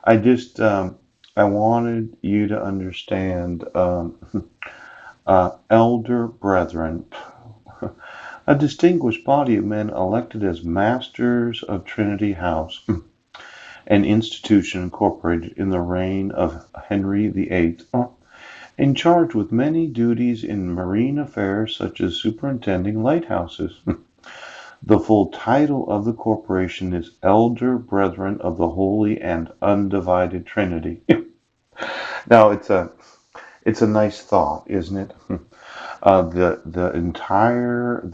I just, I wanted you to understand, elder brethren, a distinguished body of men elected as masters of Trinity House, an institution incorporated in the reign of Henry VIII, in charge with many duties in marine affairs such as superintending lighthouses. The full title of the corporation is Elder Brethren of the Holy and Undivided Trinity. Now it's a nice thought, isn't it? The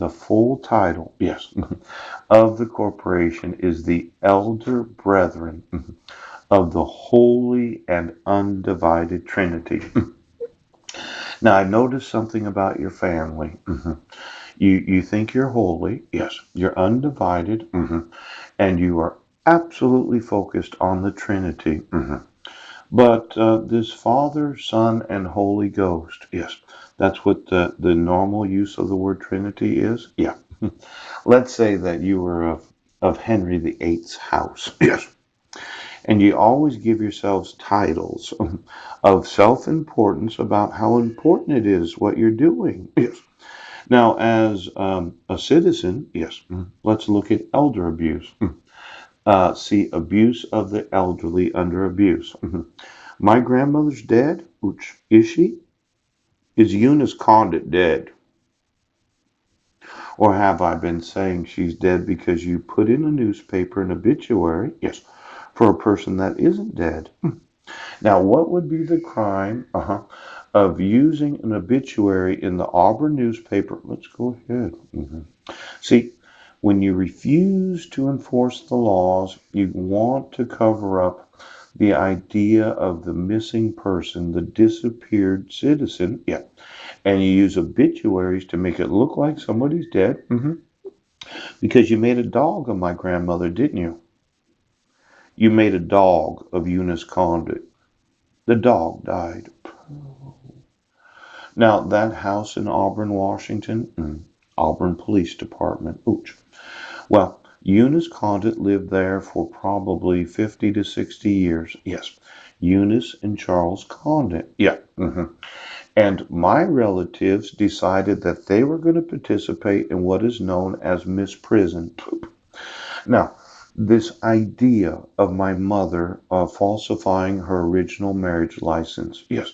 full title, yes, of the corporation is the Elder Brethren of the Holy and Undivided Trinity. Now I noticed something about your family. You think you're holy, yes. You're undivided, and you are absolutely focused on the Trinity. But this Father, Son, and Holy Ghost, yes, that's what the normal use of the word Trinity is. Yeah. Let's say that you were of Henry the Eighth's house, yes, and you always give yourselves titles of self-importance about how important it is what you're doing. Yes. Now, as a citizen, yes, let's look at elder abuse. See abuse of the elderly under abuse. My grandmother's dead. Which is she? Is Eunice Condit dead? Or have I been saying she's dead because you put in a newspaper an obituary? Yes, for a person that isn't dead. Now, what would be the crime of using an obituary in the Auburn newspaper? Let's go ahead. See, when you refuse to enforce the laws, you want to cover up the idea of the missing person, the disappeared citizen. Yeah. And you use obituaries to make it look like somebody's dead. Because you made a dog of my grandmother, didn't you? You made a dog of Eunice Condit. The dog died. Now, that house in Auburn, Washington, Auburn Police Department. Ouch. Well, Eunice Condit lived there for probably 50 to 60 years. Yes, Eunice and Charles Condit. Yeah. And my relatives decided that they were going to participate in what is known as Miss Prison. Now, this idea of my mother falsifying her original marriage license, yes,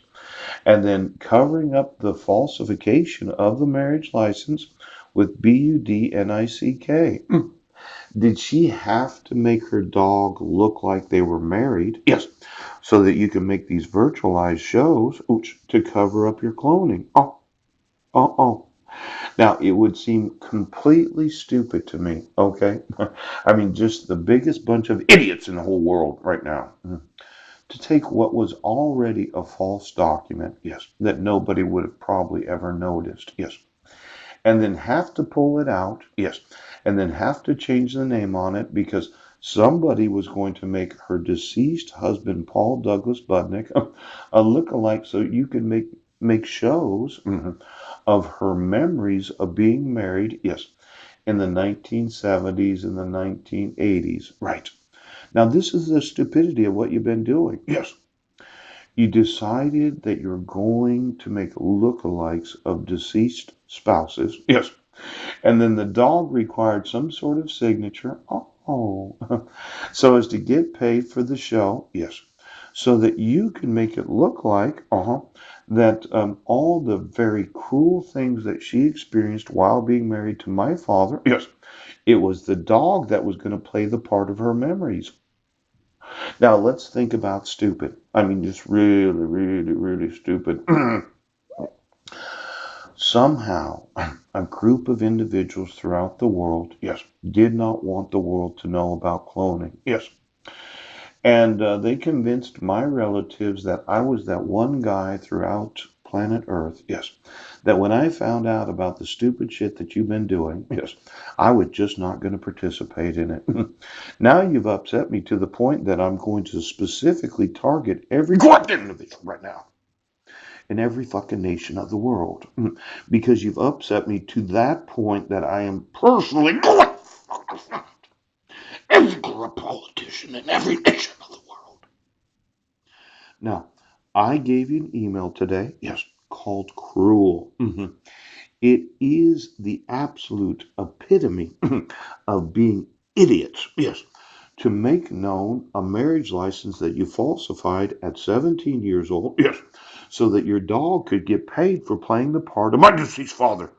and then covering up the falsification of the marriage license with BUDNICK. Did she have to make her dog look like they were married? Yes. So that you can make these virtualized shows to cover up your cloning. Oh. Now, it would seem completely stupid to me, okay? I mean, just the biggest bunch of idiots in the whole world right now. To take what was already a false document, yes, that nobody would have probably ever noticed, yes, and then have to pull it out, yes, and then have to change the name on it because somebody was going to make her deceased husband, Paul Douglas Budnick, a look-alike so you could make shows of her memories of being married, yes, in the 1970s and the 1980s. Right. Now, this is the stupidity of what you've been doing. Yes. You decided that you're going to make lookalikes of deceased spouses. Yes. And then the dog required some sort of signature. Oh. So as to get paid for the show. Yes. So that you can make it look like, that all the very cruel things that she experienced while being married to my father, yes, it was the dog that was going to play the part of her memories. Now let's think about stupid. I mean, just really, really, really stupid. Somehow, a group of individuals throughout the world, yes, did not want the world to know about cloning. Yes. And they convinced my relatives that I was that one guy throughout planet Earth, yes, that when I found out about the stupid shit that you've been doing, yes, I was just not going to participate in it. Now you've upset me to the point that I'm going to specifically target every goddamn individual right now in every fucking nation of the world because you've upset me to that point that I am personally going. every corrupt politician in every nation of the world. Now, I gave you an email today, yes, called Cruel. It is the absolute epitome of being idiots. Yes. To make known a marriage license that you falsified at 17 years old. Yes. So that your dog could get paid for playing the part of my deceased father.